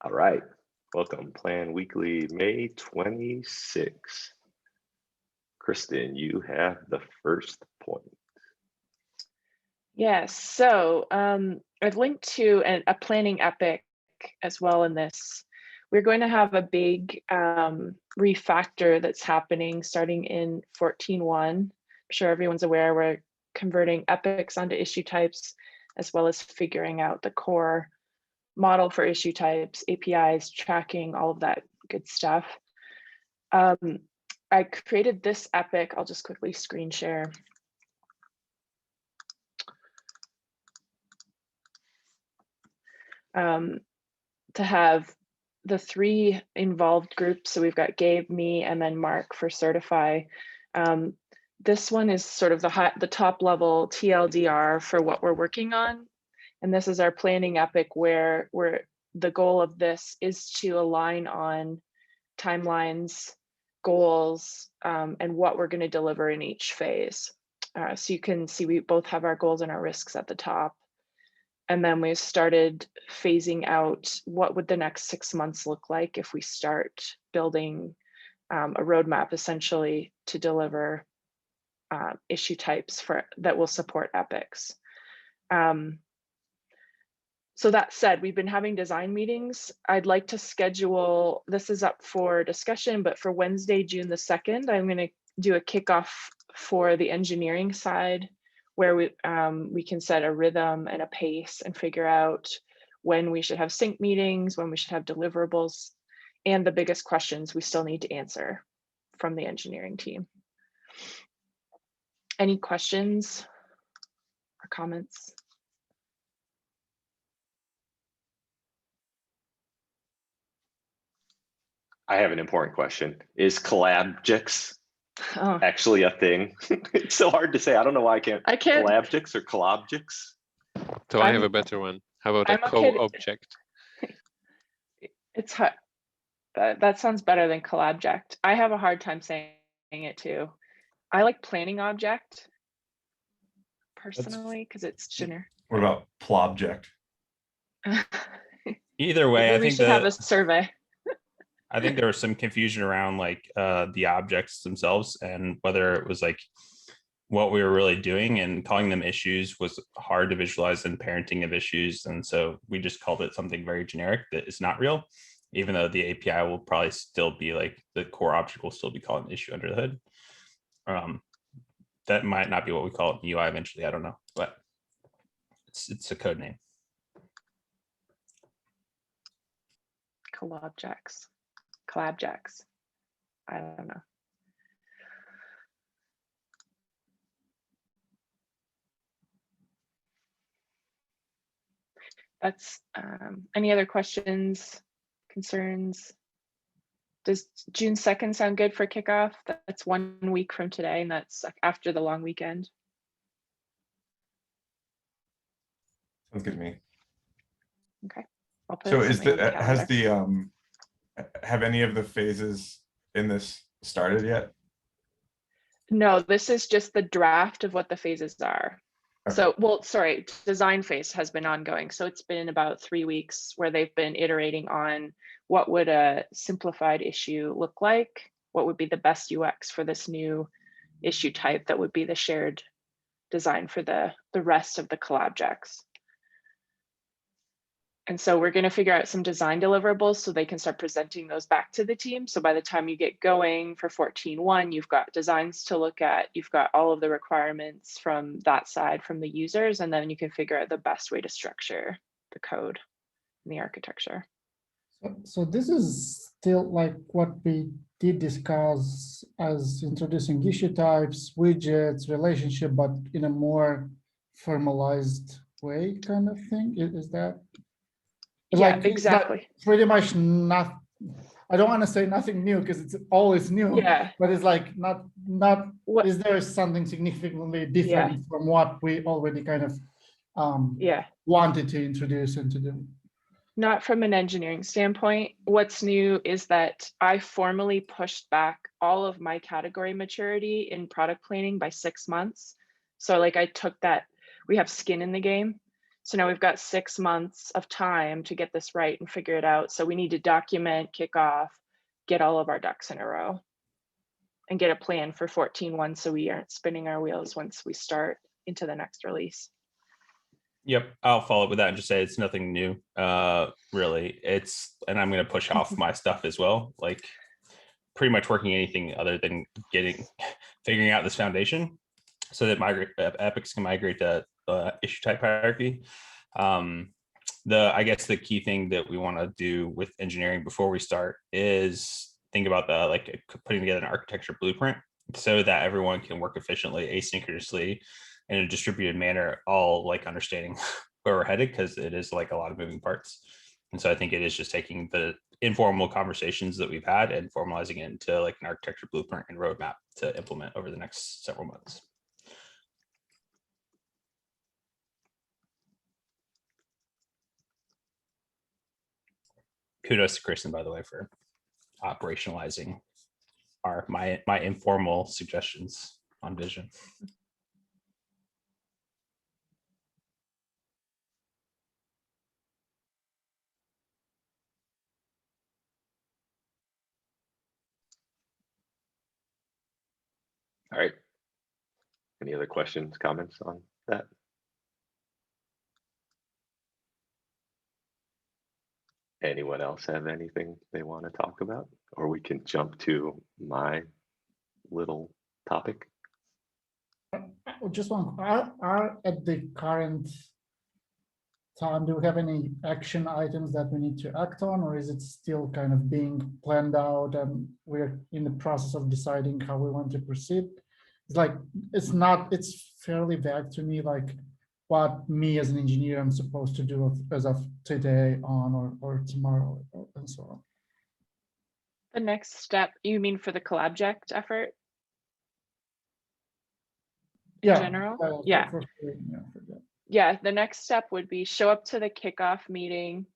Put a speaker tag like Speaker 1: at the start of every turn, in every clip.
Speaker 1: All right, welcome. Plan Weekly, May 26th. Kristen, you have the first point.
Speaker 2: Yes, so I've linked to a planning epic as well in this. We're going to have a big refactor that's happening starting in 14.1. I'm sure everyone's aware we're converting epics onto issue types, as well as figuring out the core model for issue types, APIs, tracking, all of that good stuff. I created this epic. I'll just quickly screen share. To have the three involved groups. So we've got Gabe, me, and then Mark for certify. This one is sort of the top level TLDR for what we're working on. And this is our planning epic where the goal of this is to align on timelines, goals, and what we're going to deliver in each phase. So you can see we both have our goals and our risks at the top. And then we started phasing out what would the next 6 months look like if we start building a roadmap essentially to deliver issue types that will support epics. So that said, we've been having design meetings. I'd like to schedule, this is up for discussion, but for Wednesday, June the 2nd, I'm going to do a kickoff for the engineering side, where we can set a rhythm and a pace and figure out when we should have sync meetings, when we should have deliverables, and the biggest questions we still need to answer from the engineering team. Any questions or comments?
Speaker 1: I have an important question. Is collabjects actually a thing? It's so hard to say. I don't know why I can't. Collabjects or collabjects?
Speaker 3: So I have a better one. How about a co-object?
Speaker 2: It's hard. That sounds better than collabject. I have a hard time saying it too. I like planning object personally because it's generic.
Speaker 4: What about plobject?
Speaker 5: Either way,
Speaker 2: I think we should have a survey.
Speaker 5: I think there was some confusion around like the objects themselves and whether it was like what we were really doing, and calling them issues was hard to visualize in parenting of issues. And so we just called it something very generic that is not real, even though the API will probably still be like the core object will still be called an issue under the hood. That might not be what we call it in UI eventually. I don't know, but it's a code name.
Speaker 2: Collabjects. I don't know. That's any other questions, concerns? Does June 2nd sound good for kickoff? That's 1 week from today, and that's after the long weekend.
Speaker 4: Sounds good to me.
Speaker 2: Okay.
Speaker 4: So have any of the phases in this started yet?
Speaker 2: No, this is just the draft of what the phases are. Okay. So, well, sorry, design phase has been ongoing. So it's been about 3 weeks where they've been iterating on what would a simplified issue look like, what would be the best UX for this new issue type that would be the shared design for the rest of the collabjects. And so we're going to figure out some design deliverables so they can start presenting those back to the team. So by the time you get going for 14.1, you've got designs to look at, you've got all of the requirements from that side from the users, and then you can figure out the best way to structure the code and the architecture.
Speaker 6: So this is still like what we did discuss as introducing issue types, widgets, relationship, but in a more formalized way kind of thing. Is that?
Speaker 2: Yeah,
Speaker 6: like,
Speaker 2: exactly.
Speaker 6: Pretty much not. I don't want to say nothing new because it's always new.
Speaker 2: Yeah.
Speaker 6: But it's like not. Is there something significantly different from what we already kind of wanted to introduce and to do?
Speaker 2: Not from an engineering standpoint. What's new is that I formally pushed back all of my category maturity in product planning by 6 months. So like I took that, we have skin in the game. So now we've got 6 months of time to get this right and figure it out. So we need to document, kick off, get all of our ducks in a row, and get a plan for 14.1 so we aren't spinning our wheels once we start into the next release.
Speaker 5: Yep, I'll follow up with that and just say it's nothing new, really. And I'm going to push off my stuff as well, like pretty much working anything other than figuring out this foundation so that epics can migrate to issue type hierarchy. I guess the key thing that we want to do with engineering before we start is think about putting together an architecture blueprint so that everyone can work efficiently, asynchronously, in a distributed manner, all like understanding where we're headed, because it is like a lot of moving parts. And so I think it is just taking the informal conversations that we've had and formalizing it into like an architecture blueprint and roadmap to implement over the next several months. Kudos to Kristen, by the way, for operationalizing my informal suggestions on vision.
Speaker 1: All right. Any other questions, comments on that? Anyone else have anything they want to talk about? Or we can jump to my little topic.
Speaker 6: Just one, are at the current time, do we have any action items that we need to act on, or is it still kind of being planned out and we're in the process of deciding how we want to proceed? It's like, it's fairly vague to me, like what me as an engineer I'm supposed to do as of today on or tomorrow and so on.
Speaker 2: The next step, you mean for the CollabJect effort? In general? Yeah. Yeah, the next step would be show up to the kickoff meeting,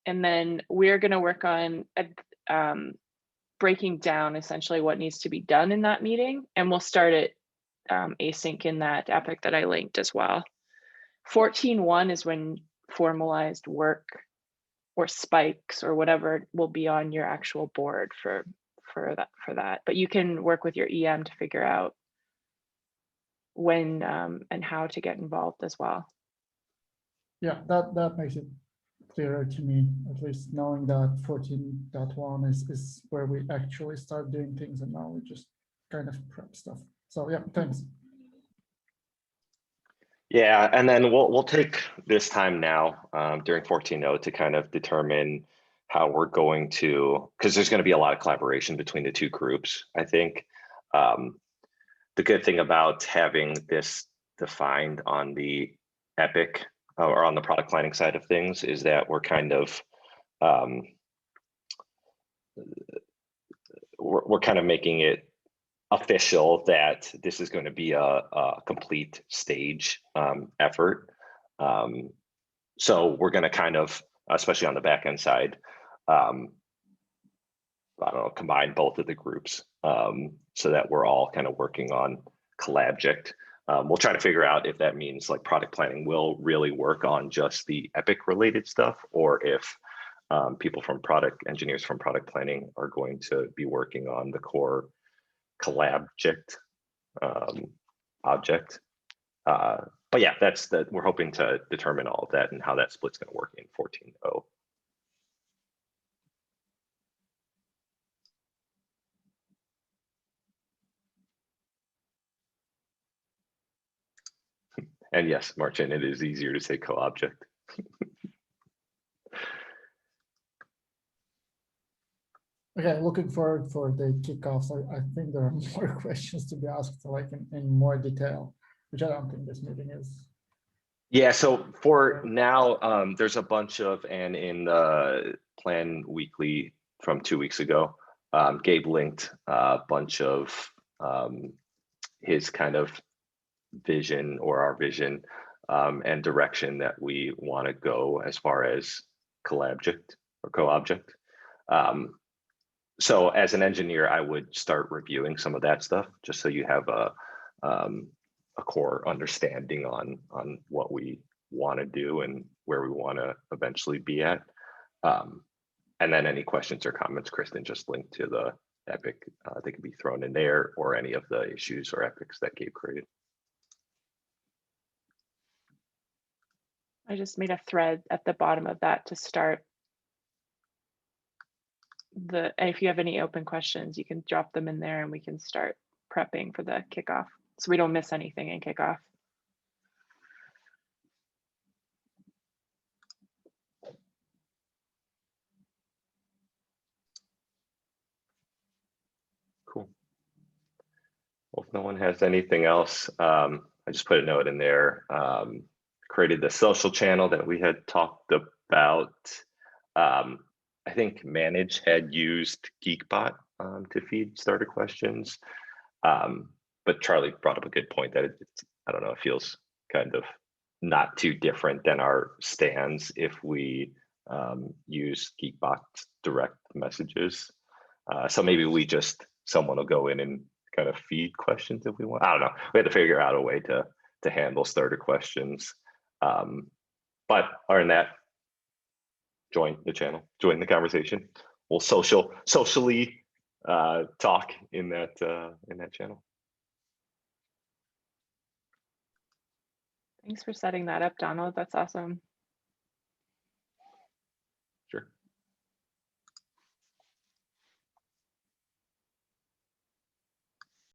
Speaker 2: and then we're going to work on breaking down essentially what needs to be done in that meeting, and we'll start it async in that epic that I linked as well. 14.1 is when formalized work or spikes or whatever will be on your actual board for that. But you can work with your EM to figure out when and how to get involved as well.
Speaker 6: Yeah, that makes it clearer to me, at least knowing that 14.1 is where we actually start doing things, and now we just kind of prep stuff. So yeah, thanks.
Speaker 1: Yeah, and then we'll take this time now during 14.0 to kind of determine how we're going to, because there's going to be a lot of collaboration between the two groups, I think. The good thing about having this defined on the epic or on the product planning side of things is that we're kind of we're kind of making it official that this is going to be a complete stage effort. So we're going to kind of, especially on the back end side, I don't know, combine both of the groups so that we're all kind of working on CollabJect. We'll try to figure out if that means like product planning will really work on just the epic related stuff, or if people from engineers from product planning are going to be working on the core CollabJect object. But yeah, we're hoping to determine all of that and how that split's going to work in 14.0. And yes, Martin, it is easier to say co-object.
Speaker 6: Okay, looking forward for the kickoffs. I think there are more questions to be asked, like in more detail, which I don't think this meeting is.
Speaker 1: Yeah, so for now, there's a bunch of, and in the Plan Weekly from 2 weeks ago, Gabe linked a bunch of his kind of vision or our vision and direction that we want to go as far as CollabJect or co-object. So as an engineer, I would start reviewing some of that stuff just so you have a core understanding on what we want to do and where we want to eventually be at. And then any questions or comments, Kristen just linked to the epic. They can be thrown in there, or any of the issues or epics that Gabe created.
Speaker 2: I just made a thread at the bottom of that to start and if you have any open questions, you can drop them in there and we can start prepping for the kickoff so we don't miss anything in kickoff.
Speaker 1: Cool. Well, if no one has anything else, I just put a note in there. Created the social channel that we had talked about. I think Manage had used Geekbot to feed starter questions. But Charlie brought up a good point that it's, I don't know, it feels kind of not too different than our stands if we use Geekbot's direct messages. So maybe someone will go in and kind of feed questions if we want. I don't know. We had to figure out a way to handle starter questions. But other than that, join the channel, join the conversation. We'll socially talk in that channel.
Speaker 2: Thanks for setting that up, Donald. That's awesome.